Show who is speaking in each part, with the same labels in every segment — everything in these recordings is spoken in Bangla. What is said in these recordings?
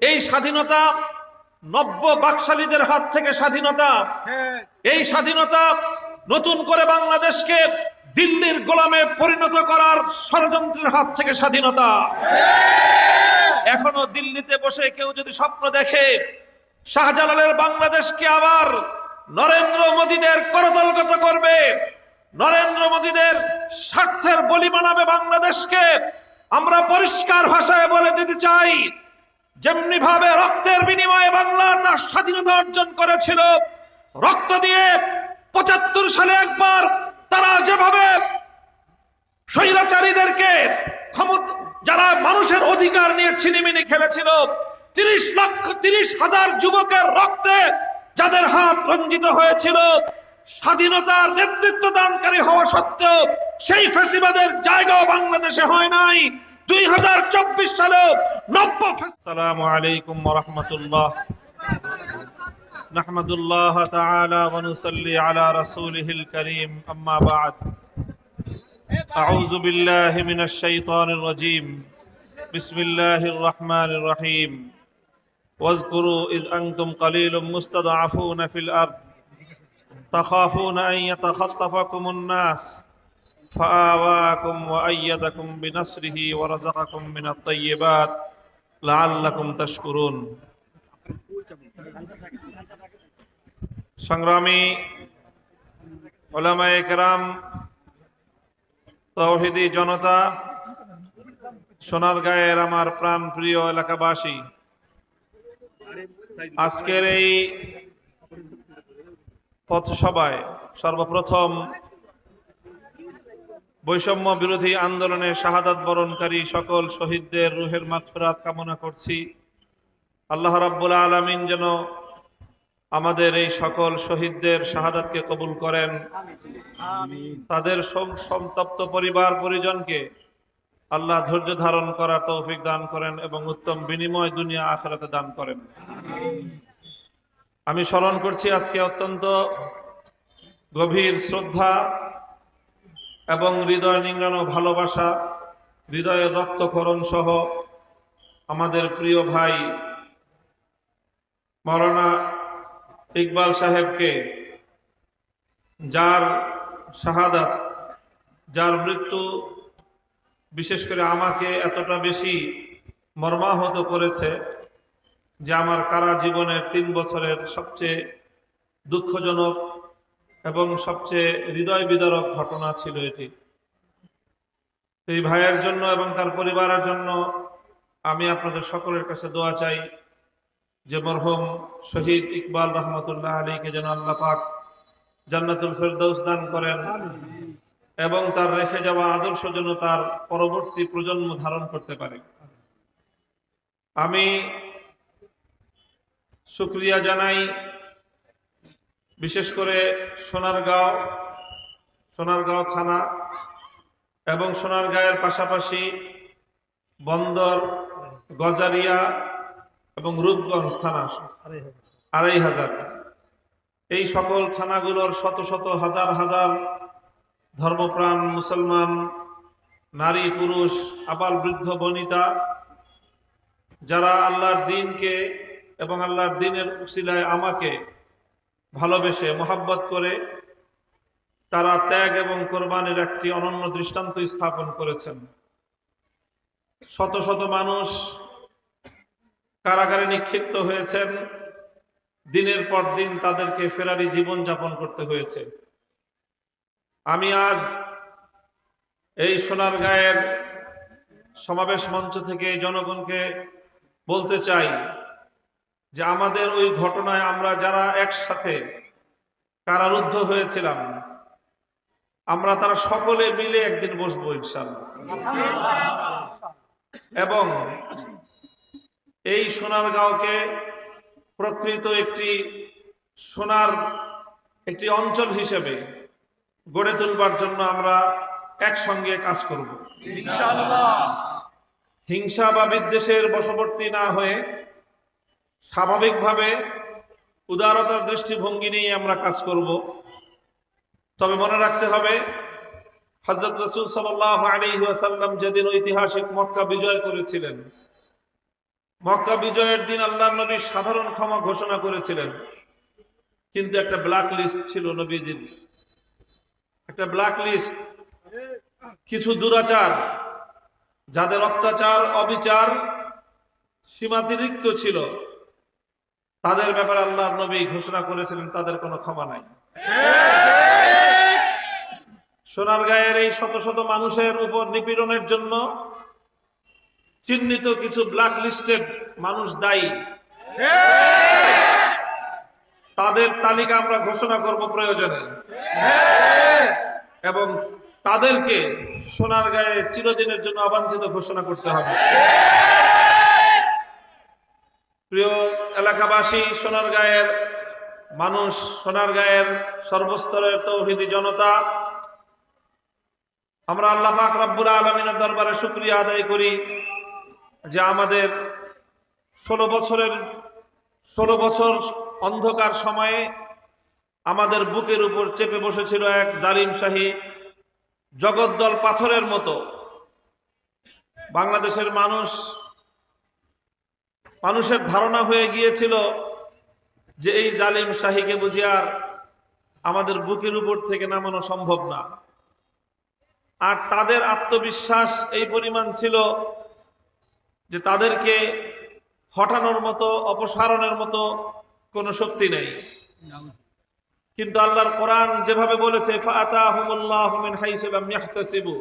Speaker 1: এই স্বাধীনতা নব্য বাকশালীদের হাত থেকে স্বাধীনতা। এই স্বাধীনতা নতুন করে বাংলাদেশকে দিল্লির গোলামে পরিণত করার ষড়যন্ত্রের হাত থেকে স্বাধীনতা। এখনো দিল্লিতে বসে কেউ যদি স্বপ্ন দেখে শাহজালালের বাংলাদেশকে আবার নরেন্দ্র মোদীদের করতলগত করবে, নরেন্দ্র মোদীদের স্বার্থের বলি বানাবে বাংলাদেশকে, আমরা পরিষ্কার ভাষায় বলে দিতে চাই, যেমনি ভাবে রক্তের বিনিময়ে বাংলা তার স্বাধীনতা অর্জন করেছিল, রক্ত দিয়ে ৭৫ সালে একবার তারা যেভাবে স্বৈরাচারীদেরকে যারা মানুষের অধিকার নিয়ে ছিনিমিনি খেলেছিল, ৩০,০০০ যুবকের রক্তে যাদের হাত রঞ্জিত হয়েছিল, স্বাধীনতার নেতৃত্ব দানকারী হওয়া সত্ত্বেও সেই ফ্যাসিবাদের জায়গাও বাংলাদেশে হয় নাই। ২০২৪ সালে নব্য। আসসালামু আলাইকুম ওয়া রাহমাতুল্লাহ। নাহমাদুল্লাহ তাআলা ওয়া নুসাল্লি আলা রাসূলিহিল কারীম, আম্মা বা'দ। আউযু বিল্লাহি মিনাশ শাইতানির রাজীম। বিসমিল্লাহির রাহমানির রহিম। ওয়াজকুরু ইয আনতুম কালীলুম মুস্তাদআফুনা ফিল আরদ তাখাফুনা আন ইয়াতাখাত্তাফাকুমুন নাস ফাআওয়াকুম ওয়া আইয়াদাকুম বিনাসরিহি ওয়া রাযাকাকুম মিনাত তাইয়্যিবাত লাআল্লাকুম তাশকুরুন। সংগ্রামী উলামায়ে কেরাম, তাওহীদি জনতা, সোনারগাঁয়ের আমার প্রাণ প্রিয় এলাকাবাসী, আজকের এই পথসভায় সর্বপ্রথম বৈষম্য বিরোধী আন্দোলনে শাহাদাত বরণকারী সকল শহীদদের রুহের মাগফিরাত কামনা করছি। আল্লাহ রাব্বুল আলামিন যেন আমাদের এই সকল শহীদদের শাহাদাতকে কবুল করেন, তাদের সন্তপ্ত পরিবার পরিজনকে আল্লাহ ধৈর্য ধারণ করার তৌফিক দান করেন এবং উত্তম বিনিময় দুনিয়া আখিরাতে দান করেন। আমি স্মরণ করছি আজকে অত্যন্ত গভীর শ্রদ্ধা এবং হৃদয় নিংড়ানো ভালোবাসা, হৃদয়ের রক্তক্ষরণ সহ আমাদের প্রিয় ভাই মাওলানা ইকবাল সাহেবকে, যার শাহাদাত, যার মৃত্যু বিশেষ করে আমাকে এতটা বেশি মর্মাহত করেছে যে আমার কারা জীবনের ৩ বছরের সবচেয়ে দুঃখজনক এবং সবচেয়ে হৃদয় বিদারক ঘটনা ছিল এটি। এই ভাইয়ের জন্য এবং তার পরিবারের জন্য আমি আপনাদের সকলের কাছে দোয়া চাই যে মরহুম শহীদ ইকবাল রহমতুল্লাহ আলীকে যেন আল্লাহ পাক জান্নাতুল ফেরদৌস দান করেন এবং তার রেখে যাওয়া আদর্শ যেন তার পরবর্তী প্রজন্ম ধারণ করতে পারে। আমি শুকরিয়া জানাই বিশেষ করে সোনারগাঁও থানা এবং সোনারগাঁয়ের পাশাপাশি বন্দর, গজারিয়া এবং রূপগঞ্জ থানা ২৫০০, এই সকল থানাগুলোর শত শত হাজার হাজার ধর্মপ্রাণ মুসলমান নারী পুরুষ আবাল বৃদ্ধ বনিতা, যারা আল্লাহর দ্বীনকে এবং আল্লাহর দ্বীনের উসিলায় আমাকে ভালোবেসে মোহাব্বত করে তারা ত্যাগ এবং কোরবানির একটি অনন্য দৃষ্টান্ত স্থাপন করেছেন। শত শত মানুষ কারাগারে নিক্ষিপ্ত হয়েছেন, দিনের পর দিন তাদেরকে ফেরারি জীবন যাপন করতে হয়েছে। আমি আজ এই সোনারগাঁয়ের সমাবেশ মঞ্চ থেকে জনগণকে বলতে চাই যে আমাদের ওই ঘটনায় আমরা যারা একসাথে কারারুদ্ধ হয়েছিলাম, আমরা তারা সকলে মিলে একদিন বসবো ইনশাআল্লাহ, এবং এই সোনারগাঁওকে প্রকৃত একটি সোনার একটি অঞ্চল হিসেবে গড়ে তুলবার জন্য আমরা একসঙ্গে কাজ করব ইনশাআল্লাহ। হিংসা বা বিদ্বেষের বশবর্তী না হয়ে স্বাভাবিকভাবে উদারতার দৃষ্টিভঙ্গি নিয়ে আমরা কাজ করব। তবে মনে রাখতে হবে, হযরত রাসূল সাল্লাল্লাহু আলাইহি ওয়াসাল্লাম যেদিন ঐতিহাসিক মক্কা বিজয় করেছিলেন, মক্কা বিজয়ের দিন আল্লাহর নবী সাধারণ ক্ষমা ঘোষণা করেছিলেন, কিন্তু একটা ব্ল্যাক লিস্ট ছিল নবীজির, একটা ব্ল্যাক লিস্ট। কিছু দুরাচার, যাদের অত্যাচার অবিচার সীমাতিরিক্ত ছিল, তাদের ব্যাপারে আল্লাহর নবী ঘোষণা করেছিলেন তাদের কোনো ক্ষমা নাই। সোনারগাঁয়ের এই শত শত মানুষের উপর নিপীড়নের জন্য চিহ্নিত কিছু ব্ল্যাক লিস্টেড মানুষ দায়ী, তাদের তালিকা আমরা ঘোষণা করব প্রয়োজনে, এবং তাদেরকে সোনারগাঁয়ে চিরদিনের জন্য অবাঞ্ছিত ঘোষণা করতে হবে। প্রিয় এলাকাবাসী, সোনারগাঁয়ের মানুষ, সোনারগাঁয়ের সর্বস্তরের তৌহিদি জনতা, আমরা আল্লাহ পাক রব্বুল আলামিনের দরবারে শুকরিয়া আদায় করি যে আমাদের 16 বছর অন্ধকার সময়ে আমাদের বুকের উপর চেপে বসেছিল এক জালিমশাহী জগদ্দল পাথরের মতো। বাংলাদেশের মানুষের ধারণা হয়ে গিয়েছিল যে এই জালিম শাহীকে বুঝি আর আমাদের বুকের উপর থেকে নামানো সম্ভব না। আর তাদের আত্মবিশ্বাস এই পরিমাণ ছিল যে তাদেরকে হটানোর মতো, অপসারণের মতো কোনো শক্তি নেই। কিন্তু আল্লাহর কোরআন যেভাবে বলেছে, ফাআতাহুমুল্লাহু মিন হাইসু লাম ইয়াহতাসিবু,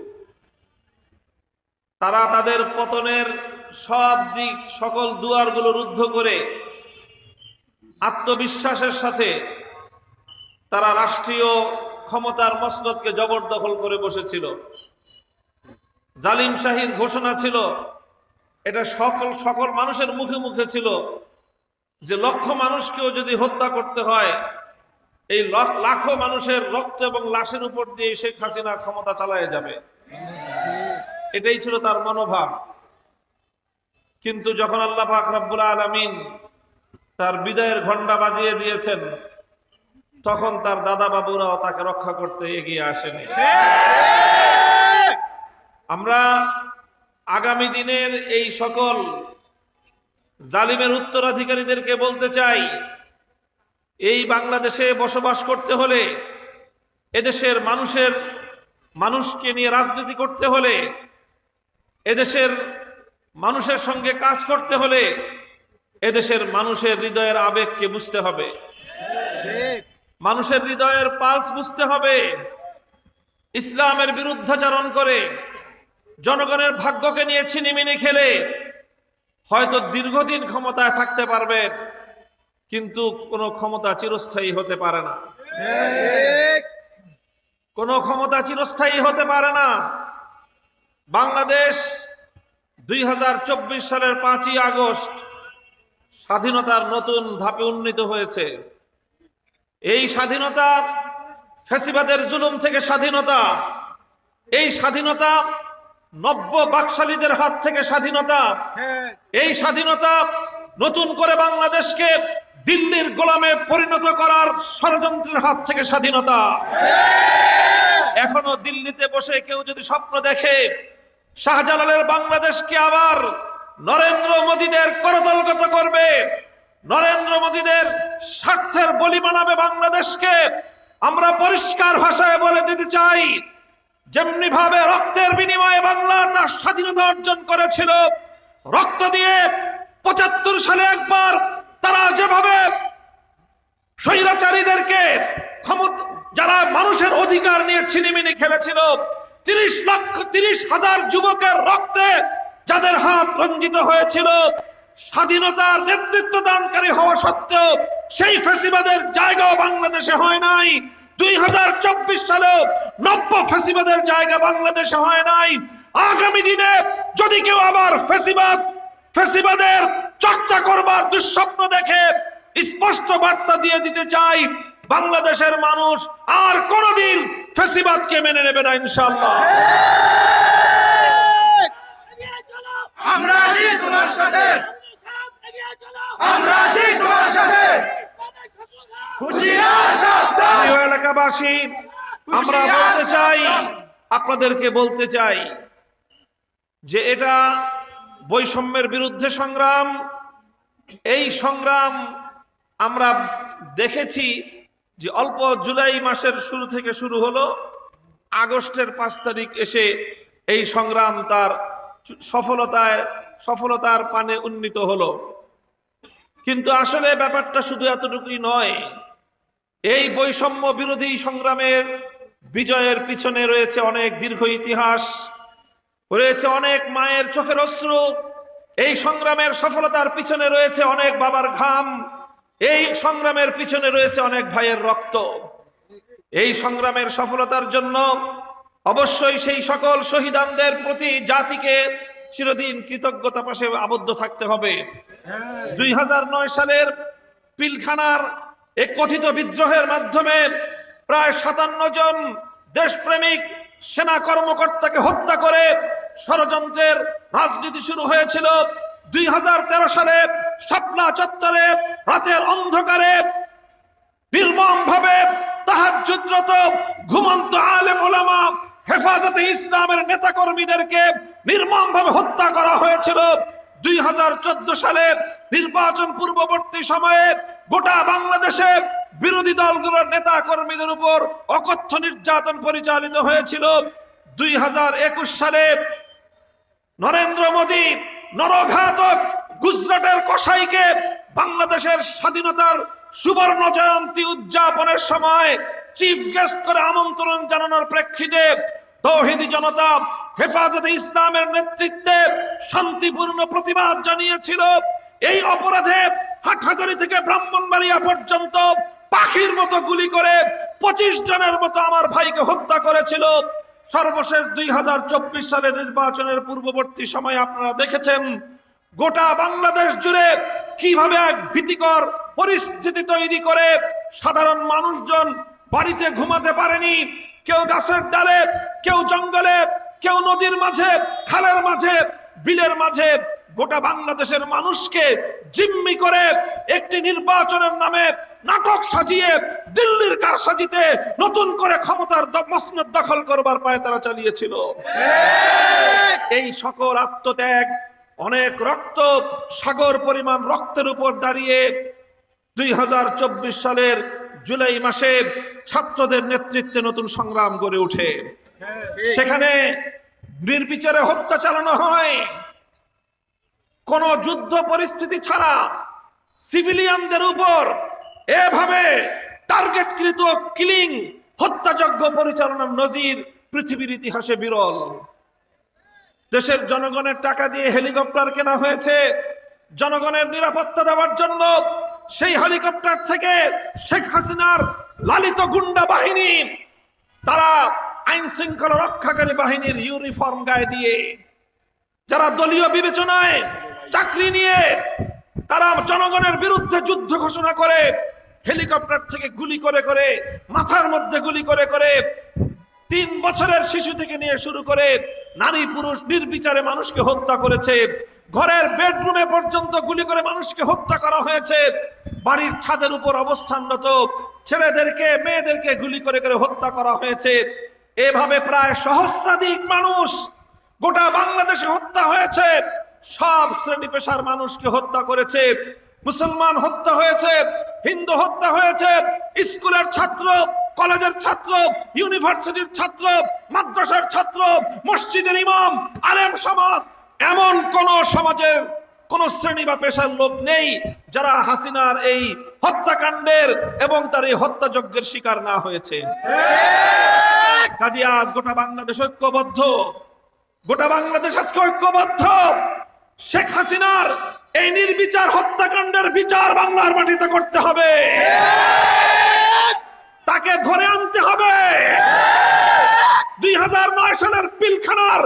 Speaker 1: তারা তাদের পতনের সব দিক, সকল দুয়ারগুলো রুদ্ধ করে আত্মবিশ্বাসের সাথে তারা রাষ্ট্রীয় ক্ষমতার মসনদকে জবরদখল করে বসেছিল। জালিম শাহীর ঘোষণা ছিল, এটা সকল মানুষের মুখে মুখে ছিল, যে লক্ষ মানুষকেও যদি হত্যা করতে হয়, এই লাখো মানুষের রক্ত এবং লাশের উপর দিয়ে শেখ হাসিনা ক্ষমতা চালায় যাবে। এটাই ছিল তার মনোভাব। কিন্তু যখন আল্লাহ পাক রব্বুল আলামিন তার বিদায়ের ঘণ্টা বাজিয়ে দিয়েছেন, তখন তার দাদা বাবুরাও তাকে রক্ষা করতে এগিয়ে আসেনি। আমরা আগামী দিনের এই সকল জালিমের উত্তরাধিকারীদেরকে বলতে চাই, এই বাংলাদেশে বসবাস করতে হলে, এদেশের মানুষকে নিয়ে রাজনীতি করতে হলে, এদেশের মানুষের সঙ্গে কাজ করতে হলে, এদেশের মানুষের হৃদয়ের আবেগকে বুঝতে হবে, মানুষের হৃদয়ের পালস বুঝতে হবে। ইসলামের বিরুদ্ধাচরণ করে জনগণের ভাগ্যকে নিয়ে ছিনিমিনি খেলে হয়তো দীর্ঘদিন ক্ষমতায় থাকতে পারবেন, কিন্তু কোনো ক্ষমতা চিরস্থায়ী হতে পারে না। কোনো ক্ষমতা চিরস্থায়ী হতে পারে না। বাংলাদেশ 2024 সালের 5ই আগস্ট স্বাধীনতার নতুন ধাপে উন্নীত হয়েছে। এই স্বাধীনতা ফ্যাসিবাদের জুলুম থেকে স্বাধীনতা, এই স্বাধীনতা নব্য বাকশালীদের হাত থেকে স্বাধীনতা, এই স্বাধীনতা নতুন করে বাংলাদেশকে দিল্লির গোলামে পরিণত করার ষড়যন্ত্রের হাত থেকে স্বাধীনতা। এখনো দিল্লিতে বসে কেউ যদি স্বপ্ন দেখে শাহজালালের বাংলাদেশকে আবার নরেন্দ্র মোদীদের করতলগত করবে, নরেন্দ্র মোদীদের স্বার্থের বলি বানাবে বাংলাদেশকে, আমরা পরিষ্কার ভাষায় বলে দিতে চাই, যেমনি ভাবে রক্তের বিনিময়ে বাংলা তার স্বাধীনতা অর্জন করেছিল, রক্ত দিয়ে 75 সালে একবার তারা যেভাবে স্বৈরাচারীদেরকে যারা মানুষের অধিকার নিয়ে ছিনিমিনি খেলেছিল, 30,000 যুবকের রক্তে যাদের হাত রঞ্জিত হয়েছিল, স্বাধীনতার নেতৃত্ব দানকারী হওয়া সত্ত্বেও সেই ফ্যাসিবাদের জায়গাও বাংলাদেশে হয় নাই। 2024 সালে নব্য ফ্যাসিবাদের জায়গা বাংলাদেশে হয় নাই। আগামী দিনে যদি কেউ আবার ফ্যাসিবাদের চর্চা করবার দুঃস্বপ্ন দেখে, স্পষ্ট বার্তা দিয়ে দিতে চাই, বাংলাদেশের মানুষ আর কোনোদিন ফ্যাসিবাদকে মেনে নেবে না ইনশাআল্লাহ।
Speaker 2: আমরা আছি তোমার সাথে, আমরা আছি তোমার সাথে। হুঁশিয়ার সাবধান।
Speaker 1: প্রিয় এলাকাবাসী, আমরা বলতে চাই, আপনাদেরকে বলতে চাই যে এটা বৈষম্যের বিরুদ্ধে সংগ্রাম, এই সংগ্রাম আমরা দেখেছি যে অল্প জুলাই মাসের শুরু থেকে শুরু হলো, আগস্টের 5 তারিখ এসে এই সংগ্রাম তার সফলতার পানে উন্নীত হলো। কিন্তু আসলে ব্যাপারটা শুধু এতটুকুই নয়। এই বৈষম্য বিরোধী সংগ্রামের বিজয়ের পিছনে রয়েছে অনেক দীর্ঘ ইতিহাস, রয়েছে অনেক মায়ের চোখের অশ্রু। এই সংগ্রামের সফলতার পিছনে রয়েছে অনেক বাবার ঘাম। এই সংগ্রামের পিছনে রয়েছে অনেক ভাইয়ের রক্ত। এই সংগ্রামের সফলতার জন্য অবশ্যই সেই সকল শহীদানদের প্রতি জাতিকে চিরদিন কৃতজ্ঞতা পাশে আবদ্ধ থাকতে হবে। 2009 সালের পিলখানার এক কথিত বিদ্রোহের মাধ্যমে প্রায় 57 জন দেশপ্রেমিক সেনা কর্মকর্তাকে হত্যা করে ষড়যন্ত্রের রাজনীতি শুরু হয়েছিল। 2013 সালে শাপলা চত্বরে রাতের অন্ধকারে নির্মম ভাবে তাহাজ্জুদরত ঘুমন্ত আলেম ওলামা হেফাজতে ইসলামের নেতাকর্মীদেরকে নির্মম ভাবে হত্যা করা হয়েছিল। 2014 সালে নির্বাচন পূর্ববর্তী সময়ে গোটা বাংলাদেশে বিরোধী দলগুলোর নেতা কর্মীদের উপর অকথ্য নির্যাতন পরিচালিত হয়েছিল। 2021 সালে নরেন্দ্র মোদী নরঘাতক গুজরাটের কসাইকে বাংলাদেশের স্বাধীনতার সুবর্ণ জয়ন্তী উদযাপনের সময় চিফ গেস্ট করে আমন্ত্রণ জানানোর প্রেক্ষিতে তৌহিদি জনতা হেফাজতে ইসলামের নেতৃত্বে শান্তিপূর্ণ প্রতিবাদ জানিয়েছিল। এই অপরাধে হাটহাজারী থেকে ব্রাহ্মণবাড়িয়া পর্যন্ত পাখির মতো গুলি করে 25 জনের মতো আমার ভাইকে হত্যা করেছিল। সর্বশেষ 2024 সালের নির্বাচনের পূর্ববর্তী সময় আপনারা দেখেছেন গোটা বাংলাদেশ জুড়ে কিভাবে এক ভীতিকর পরিস্থিতি তৈরি করে সাধারণ মানুষজন বাড়িতে ঘুমাতে পারেনি। কেউ গাছের ডালে, কেউ জঙ্গলে, কেউ নদীর মাঝে, খালের মাঝে, বিলের মাঝে গোটা বাংলাদেশের মানুষকে জিম্মি করে একটি নির্বাচনের নামে নাটক সাজিয়ে দিল্লির কারসাজিতে নতুন করে ক্ষমতার মসনদ দখল করবার পায় তারা চালিয়েছিল। এই সকল আত্মত্যাগ, অনেক রক্ত, সাগর পরিমাণ রক্তের উপর দাঁড়িয়ে 2024 সালের জুলাই মাসে ছাত্রদের নেতৃত্বে নতুন সংগ্রাম গড়ে ওঠে। সেখানে নির্বিচারে হত্যা চালানো হয়। কোন যুদ্ধ পরিস্থিতি ছাড়া সিভিলিয়ানদের উপর এভাবে টার্গেটকৃত কিলিং, হত্যাযজ্ঞ পরিচালনার নজির পৃথিবীর ইতিহাসে বিরল। দেশের জনগণের টাকা দিয়ে হেলিকপ্টার কেনা হয়েছে জনগণের নিরাপত্তা দেওয়ার জন্য। সেই হেলিকপ্টার থেকে শেখ হাসিনার লালিত গুন্ডা বাহিনী, তারা আইন শৃঙ্খলা রক্ষাকারী বাহিনীর ইউনিফর্ম গায়ে দিয়ে, যারা দলীয় বিবেচনায় চাকরি নিয়ে তারা জনগণের বিরুদ্ধে যুদ্ধ ঘোষণা করে হেলিকপ্টার থেকে গুলি করে করে, মাথার মধ্যে গুলি করে করে 3 বছরের শিশু থেকে নিয়ে শুরু করে নারী পুরুষ নির্বিচারে মানুষকে হত্যা করেছে। ঘরের বেডরুমে পর্যন্ত গুলি করে মানুষকে হত্যা করা হয়েছে। বাড়ির ছাদের উপর অবস্থানরত ছেলেদেরকে, মেয়েদেরকে গুলি করে করে হত্যা করা হয়েছে। এভাবে প্রায় সহস্রাধিক মানুষ গোটা বাংলাদেশে হত্যা হয়েছে। সব শ্রেণী পেশার মানুষকে হত্যা করেছে। মুসলমান হত্যা হয়েছে, হিন্দু হত্যা হয়েছে, স্কুলের ছাত্র, কলেজের ছাত্র, ইউনিভার্সিটির ছাত্র, মাদ্রাসার ছাত্র, মসজিদের ইমাম, আলেম সমাজ, এমন কোন সমাজের কোন শ্রেণী বা পেশার লোক নেই যারা হাসিনার এই হত্যাকাণ্ডের এবং তার এই হত্যাযজ্ঞের শিকার না হয়েছে। কাজে আজ গোটা বাংলাদেশ ঐক্যবদ্ধ, গোটা বাংলাদেশ আজকে ঐক্যবদ্ধ। শেখ হাসিনার এই নির্বিচার হত্যাকাণ্ডের বিচার বাংলার মাটিতে করতে হবে, তাকে ধরে আনতে হবে। 2009 সালের পিলখানার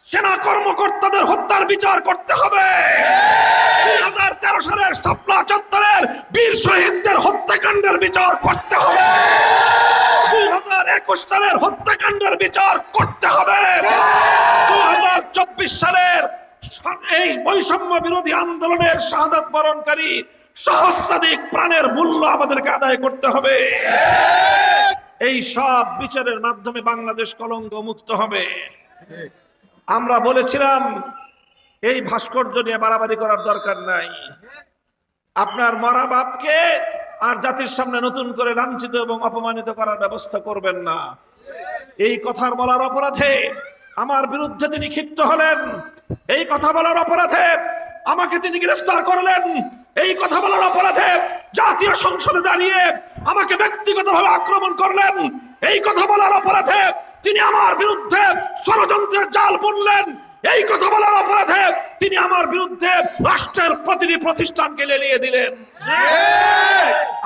Speaker 1: সেনা কর্মকর্তাদের হত্যার বিচার করতে হবে। 2013 সালের শাপলা চত্বরের বীর শহীদদের হত্যাকাণ্ডের বিচার করতে হবে। 2021 সালের হত্যাকাণ্ডের বিচার করতে হবে। 2024 সালের এই বৈষম্য বিরোধী আন্দোলনের শাহাদাত বরণকারী সহস্রাধিক প্রাণের মূল্য আমাদেরকে আদায় করতে হবে। এই সব বিচারের মাধ্যমে বাংলাদেশ কলঙ্ক মুক্ত হবে। আমরা বলেছিলাম এই ভাস্কর্য নিয়ে বাড়াবাড়ি করার দরকার নাই। আপনার মরা বাপকে আর জাতির সামনে নতুন করে লাঞ্ছিত এবং অপমানিত করার ব্যবস্থা করবেন না। এই কথার বলার অপরাধে আমার বিরুদ্ধে তিনি ক্ষিপ্ত হলেন, এই কথা বলার অপরাধে আমাকে তিনি গ্রেফতার করলেন, এই কথা বলার অপরাধে জাতীয় সংসদে দাঁড়িয়ে আমাকে ব্যক্তিগতভাবে আক্রমণ করলেন, এই কথা বলার অপরাধে তিনি আমার বিরুদ্ধে ষড়যন্ত্রের জাল বুনলেন, এই কথা বলার অপরাধে তিনি আমার বিরুদ্ধে রাষ্ট্রের প্রতিটি প্রতিষ্ঠানকে লেলিয়ে দিলেন।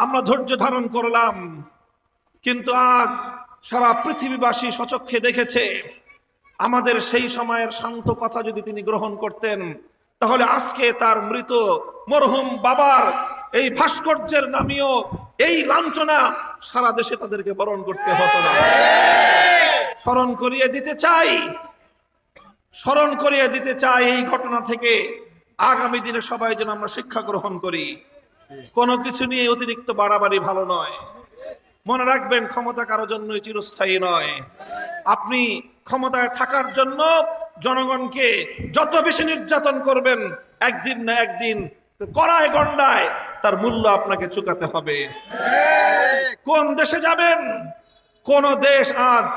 Speaker 1: আমরা ধৈর্য ধারণ করলাম, কিন্তু আজ সারা পৃথিবীবাসী সচক্ষে দেখেছে আমাদের সেই সময়ের শান্ত কথা যদি তিনি গ্রহণ করতেন, তাহলে আজকে তার মৃত মরহুম বাবার এই ভাস্কর্যের নামীয় এই লাঞ্ছনা সারা দেশে তাদেরকে বরণ করতে হতো না। স্মরণ করিয়ে দিতে চাই এই ঘটনা থেকে আগামী দিনে সবাই যেন আমরা শিক্ষা গ্রহণ করি। কোনো কিছু নিয়ে অতিরিক্ত বাড়াবাড়ি ভালো নয়। মনে রাখবেন, ক্ষমতা কারো জন্যই চিরস্থায়ী নয়। আপনি ক্ষমতায় থাকার জন্য জনগণকে যত বেশি নির্যাতন করবেন, একদিন না একদিন কড়ায় গন্ডায় তার মূল্য আপনাকে চুকাতে হবে। কোন দেশে যাবেন? কোন দেশ আজ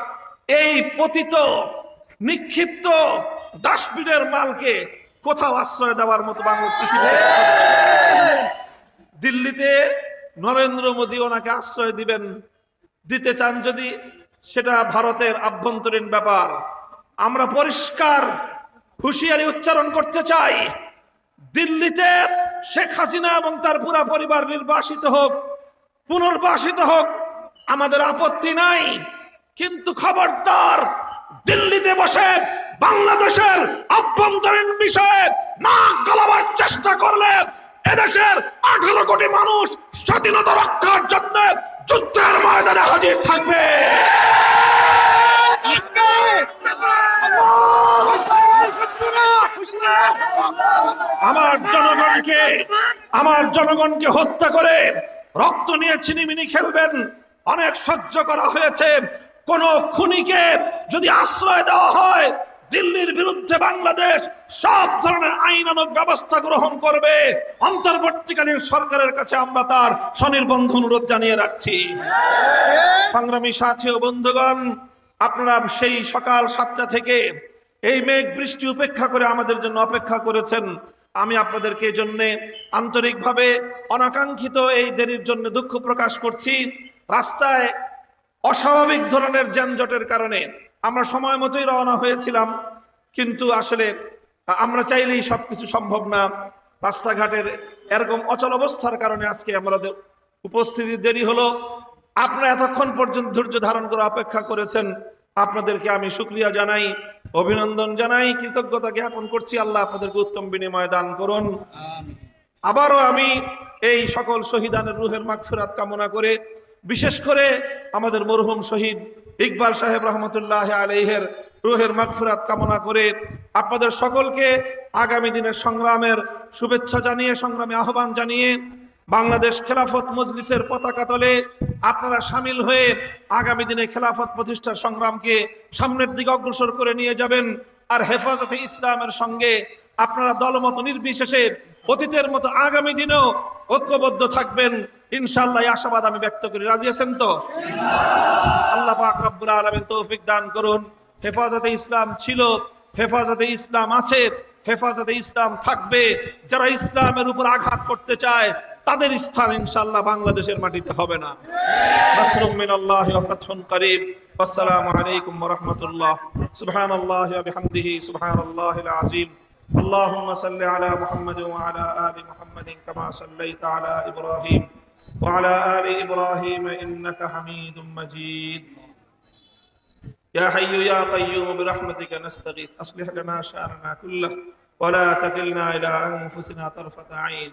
Speaker 1: এই পতিত নিক্ষিপ্ত ডাস্টবিনের মালকে কোথাও আশ্রয় দেওয়ার মতো বাংলা পৃথিবীতে? দিল্লিতে নরেন্দ্র মোদী ওনাকে আশ্রয় দিতে চান যদি, সেটা ভারতের আভ্যন্তরীণ ব্যাপার। আমরা পরিষ্কার হুঁশিয়ারি উচ্চারণ করতে চাই, দিল্লিতে শেখ হাসিনা এবং তার পুরা পরিবার পুনর্বাসিত হোক, আমাদের আপত্তি নাই, কিন্তু খবরদার দিল্লিতে বসে বাংলাদেশের আভ্যন্তরীণ বিষয়ে নাক গলাবার চেষ্টা করলে এদেশের 18 কোটি মানুষ স্বাধীনতা রক্ষার জন্য যুদ্ধের ময়দানে হাজির থাকবে। আমার জনগণকে হত্যা করে রক্ত নিয়ে ছিনিমিনি খেলবেন, অনেক সহ্য করা হয়েছে। কোন খুনিকে যদি আশ্রয় দেওয়া হয়, দিল্লির বিরুদ্ধে বাংলাদেশ সব ধরনের আইনানুগ ব্যবস্থা গ্রহণ করবে। অন্তর্বর্তীকালীন সরকারের কাছে আমরা তার স্বনির্বন্ধ অনুরোধ জানিয়ে রাখছি। সংগ্রামী সাথী ও বন্ধুগণ, আপনারা সেই সকাল 7টা থেকে এই মেঘ বৃষ্টি উপেক্ষা করে আমাদের জন্য অপেক্ষা করেছেন। আমি আপনাদেরকে এই জন্য আন্তরিকভাবে অনাকাঙ্ক্ষিত এই দেরির জন্য দুঃখ প্রকাশ করছি। রাস্তায় অস্বাভাবিক ধরনের যানজটের কারণে আমরা সময় মতোই রওনা হয়েছিলাম, কিন্তু আসলে আমরা চাইলেই সবকিছু সম্ভব না। রাস্তাঘাটের এরকম অচল অবস্থার কারণে আজকে আমাদের উপস্থিতি দেরি হলো। আপনারা এতক্ষণ পর্যন্ত ধৈর্য ধারণ করে অপেক্ষা করেছেন, আপনাদেরকে আমি শুকরিয়া জানাই, অভিনন্দন জানাই, কৃতজ্ঞতা জ্ঞাপন করছি। আল্লাহ আপনাদেরকে উত্তম বিনিময় দান করুন। আবারও আমি এই সকল শহীদানের রুহের মাগফিরাত কামনা করে, বিশেষ করে আমাদের মরহুম শহীদ ইকবাল সাহেব রহমতুল্লাহ আলাইহির রুহের মাগফিরাত কামনা করে আপনাদের সকলকে আগামী দিনের সংগ্রামের শুভেচ্ছা জানিয়ে, সংগ্রামে আহ্বান জানিয়ে, বাংলাদেশ খেলাফত মজলিসের পতাকা তলে আপনারা সামিল হয়ে আগামী দিনে খেলাফত প্রতিষ্ঠার সংগ্রামকে সামনের দিকে অগ্রসর করে নিয়ে যাবেন। আর হেফাজতে ইসলামের সঙ্গে আপনারা দলমত নির্বিশেষে অতীতের মতো আগামী দিনেও ঐক্যবদ্ধ থাকবেন ইনশাআল্লাহ, এই আশাবাদ আমি ব্যক্ত করি। রাজি আছেন তো? আল্লাহ পাক রব্বুল আলামিন তৌফিক দান করুন। হেফাজতে ইসলাম ছিল, হেফাজতে ইসলাম আছে, হেফাজতে ইসলাম থাকবে। যারা ইসলামের উপর আঘাত করতে চায় তাদের স্থান ইনশাআল্লাহ বাংলাদেশের মাটিতে হবে না। নাসরুম মিনাল্লাহি ওয়া ফাতহুন করিব। আসসালামু আলাইকুম ওয়া রাহমাতুল্লাহ। সুবহানাল্লাহি ওয়া বিহামদিহি সুবহানাল্লাহিল আযীম। اللهم صل على محمد وعلى آل محمد كما صليت على إبراهيم وعلى آل إبراهيم إنك حميد مجيد. يا حي يا قيوم برحمتك نستغيث أصلح لنا شأننا كله ولا تكلنا إلى أنفسنا طرفة عين.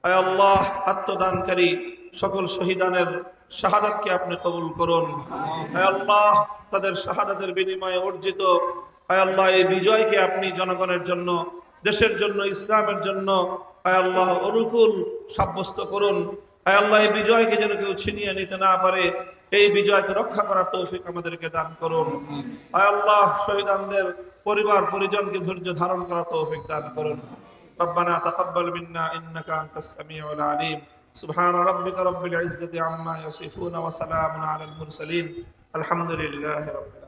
Speaker 1: আয় আল্লাহ, আত্মদানকারী সকল শহীদানের শাহাদাতকে আপনি কবুল করুন। আয় আল্লাহ, তাদের শাহাদাতের বিনিময়ে অর্জিত আয় আল্লাহ এই বিজয়কে আপনি জনগণের জন্য, দেশের জন্য, ইসলামের জন্য আয় আল্লাহ অনুকূল সাব্যস্ত করুন। আয় আল্লাহ এই বিজয়কে যেন কেউ ছিনিয়ে নিতে না পারে, এই বিজয়কে রক্ষা করার তৌফিক আমাদেরকে দান করুন। আয় আল্লাহ, শহীদানদের পরিবার পরিজনকে ধৈর্য ধারণ করার তৌফিক দান করুন। ربنا تقبل منا إنك أنت السميع العليم سبحان ربك رب العزة عما يصفون وسلام على المرسلين الحمد لله رب العالمين